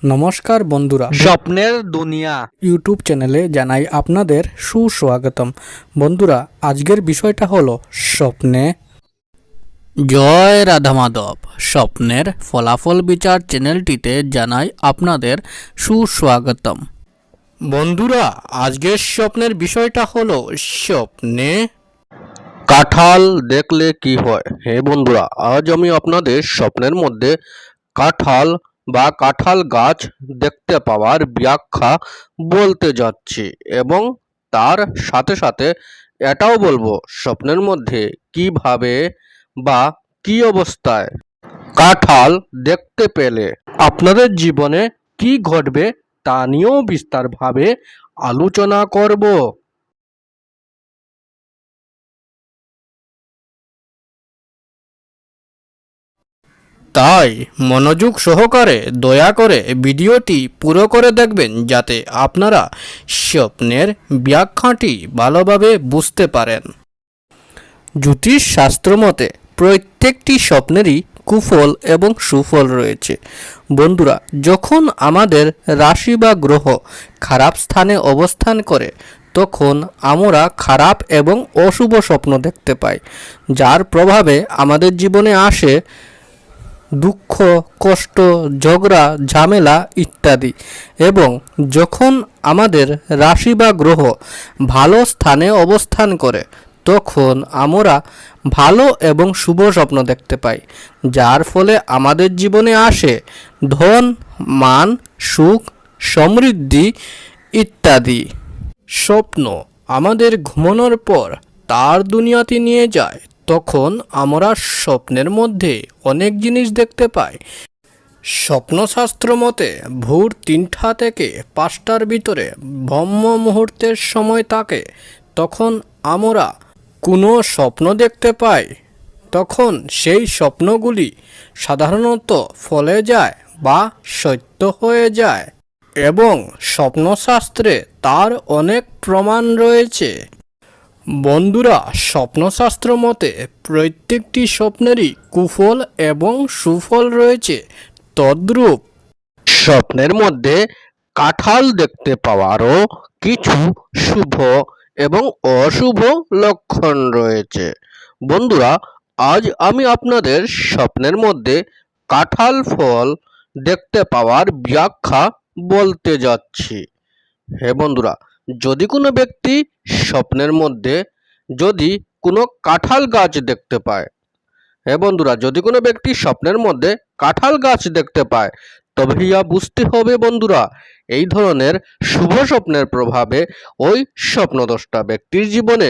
নমস্কার বন্ধুরা, স্বপ্নের দুনিয়া ইউটিউব চ্যানেলে জানাই আপনাদের সুস্বাগতম। বন্ধুরা, আজকের বিষয়টা হলো স্বপ্নে। জয় রাধা মাধব। স্বপ্নের ফলাফল বিচার চ্যানেলটিতে জানাই আপনাদের সুস্বাগতম। বন্ধুরা, আজকের স্বপ্নের বিষয়টা হলো স্বপ্নে কাঁঠাল দেখলে কি হয়। হে বন্ধুরা, আজ আমি আপনাদের স্বপ্নের মধ্যে কাঁঠাল বা কাঁঠাল গাছ দেখতে পাওয়ার ব্যাখ্যা বলতে যাচ্ছি এবং তার সাথে সাথে এটাও বলবো স্বপ্নের মধ্যে কিভাবে বা কি অবস্থায় কাঁঠাল দেখতে পেলে আপনাদের জীবনে কি ঘটবে তা নিয়েও বিস্তারভাবে আলোচনা করব। তাই মনোযোগ সহকারে দয়া করে ভিডিওটি পুরো করে দেখবেন, যাতে আপনারা স্বপ্নের ব্যাখ্যাটি ভালোভাবে বুঝতে পারেন। জ্যোতিষ শাস্ত্র মতে প্রত্যেকটি স্বপ্নেরই কুফল এবং সুফল রয়েছে। বন্ধুরা, যখন আমাদের রাশি বা গ্রহ খারাপ স্থানে অবস্থান করে তখন আমরা খারাপ এবং অশুভ স্বপ্ন দেখতে পাই, যার প্রভাবে আমাদের জীবনে আসে দুঃখ, কষ্ট, ঝগড়া, ঝামেলা ইত্যাদি। এবং যখন আমাদের রাশি বা গ্রহ ভালো স্থানে অবস্থান করে তখন আমরা ভালো এবং শুভ স্বপ্ন দেখতে পাই, যার ফলে আমাদের জীবনে আসে ধন, মান, সুখ, সমৃদ্ধি ইত্যাদি। স্বপ্ন আমাদের ঘুমানোর পর তার দুনিয়াতে নিয়ে যায়। তখন আমরা স্বপ্নের মধ্যে অনেক জিনিস দেখতে পাই। স্বপ্নশাস্ত্র মতে ভোর 3টা থেকে 5টার ভিতরে ব্রহ্ম মুহূর্তের সময় থাকে। তখন আমরা কোনো স্বপ্ন দেখতে পাই, তখন সেই স্বপ্নগুলি সাধারণত ফলে যায় বা সত্য হয়ে যায় এবং স্বপ্নশাস্ত্রে তার অনেক প্রমাণ রয়েছে। বন্ধুরা, স্বপ্নশাস্ত্র মতে প্রত্যেকটি স্বপ্নেরই কুফল এবং সুফল রয়েছে। তদ্রূপ স্বপ্নের মধ্যে কাঁঠাল দেখতে পাওয়ারও কিছু শুভ এবং অশুভ লক্ষণ রয়েছে। বন্ধুরা, আজ আমি আপনাদের স্বপ্নের মধ্যে কাঁঠাল ফল দেখতে পাওয়ার ব্যাখ্যা বলতে যাচ্ছি। হে বন্ধুরা, যদি কোনো ব্যক্তি স্বপ্নের মধ্যে যদি কোনো কাঁঠাল গাছ দেখতে পায়, হে বন্ধুরা, যদি কোনো ব্যক্তি স্বপ্নের মধ্যে কাঁঠাল গাছ দেখতে পায়, তবে ইয়া বুঝতে হবে বন্ধুরা, এই ধরনের শুভ স্বপ্নের প্রভাবে ওই স্বপ্নদ্রষ্টা ব্যক্তির জীবনে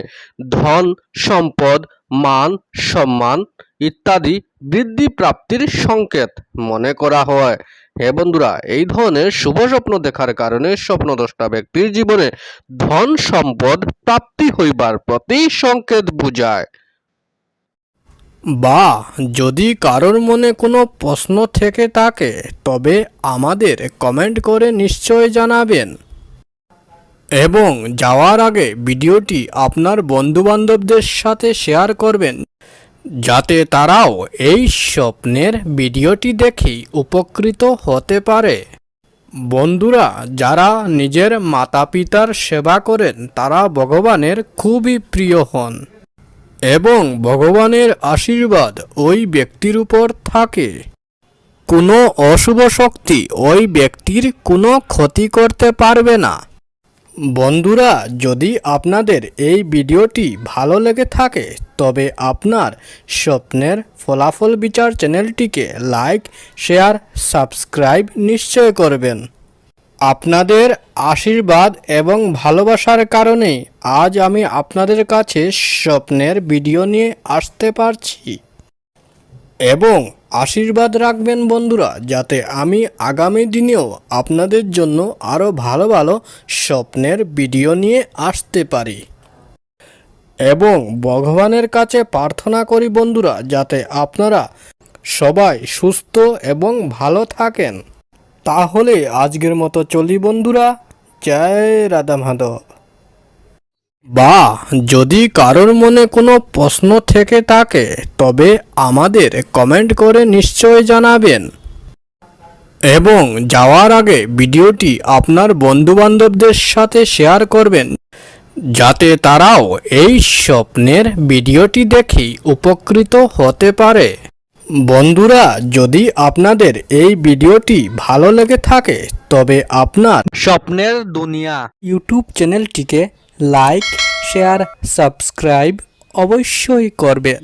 ধন, সম্পদ, মান, সম্মান ইত্যাদি বৃদ্ধি প্রাপ্তির সংকেত মনে করা হয়। হে বন্ধুরা, এই ধরনের শুভ স্বপ্ন দেখার কারণে স্বপ্নদ্রষ্টা ব্যক্তির জীবনে ধন সম্পদ প্রাপ্তি হইবার প্রতি সংকেত বুঝায়। বা যদি কারোর মনে কোনো প্রশ্ন থেকে থাকে তবে আমাদের কমেন্ট করে নিশ্চয় জানাবেন এবং যাওয়ার আগে ভিডিওটি আপনার বন্ধুবান্ধবদের সাথে শেয়ার করবেন, যাতে তারাও এই স্বপ্নের ভিডিওটি দেখেই উপকৃত হতে পারে। বন্ধুরা, যারা নিজের মাতা পিতার সেবা করেন তারা ভগবানের খুবই প্রিয় হন এবং ভগবানের আশীর্বাদ ওই ব্যক্তির উপর থাকে। কোনো অশুভ শক্তি ওই ব্যক্তির কোনো ক্ষতি করতে পারবে না। বন্ধুরা, যদি আপনাদের এই ভিডিওটি ভালো লেগে থাকে তবে আপনার স্বপ্নের ফলাফল বিচার চ্যানেলটিকে লাইক, শেয়ার, সাবস্ক্রাইব নিশ্চয় করবেন। আপনাদের আশীর্বাদ এবং ভালোবাসার কারণে আজ আমি আপনাদের কাছে স্বপ্নের ভিডিও নিয়ে আসতে পারছি এবং আশীর্বাদ রাখবেন বন্ধুরা, যাতে আমি আগামী দিনেও আপনাদের জন্য আরও ভালো ভালো স্বপ্নের ভিডিও নিয়ে আসতে পারি। এবং ভগবানের কাছে প্রার্থনা করি বন্ধুরা, যাতে আপনারা সবাই সুস্থ এবং ভালো থাকেন। তাহলে আজকের মতো চলি বন্ধুরা, জয় রাধা মাধব। বা যদি কারোর মনে কোনো প্রশ্ন থেকে থাকে তবে আমাদের কমেন্ট করে নিশ্চয় জানাবেন এবং যাওয়ার আগে ভিডিওটি আপনার বন্ধুবান্ধবদের সাথে শেয়ার করবেন, যাতে তারাও এই স্বপ্নের ভিডিওটি দেখে উপকৃত হতে পারে। বন্ধুরা, যদি আপনাদের এই ভিডিওটি ভালো লেগে থাকে তবে আপনার স্বপ্নের দুনিয়া ইউটিউব চ্যানেলটিকে লাইক, শেয়ার, সাবস্ক্রাইব অবশ্যই করবেন।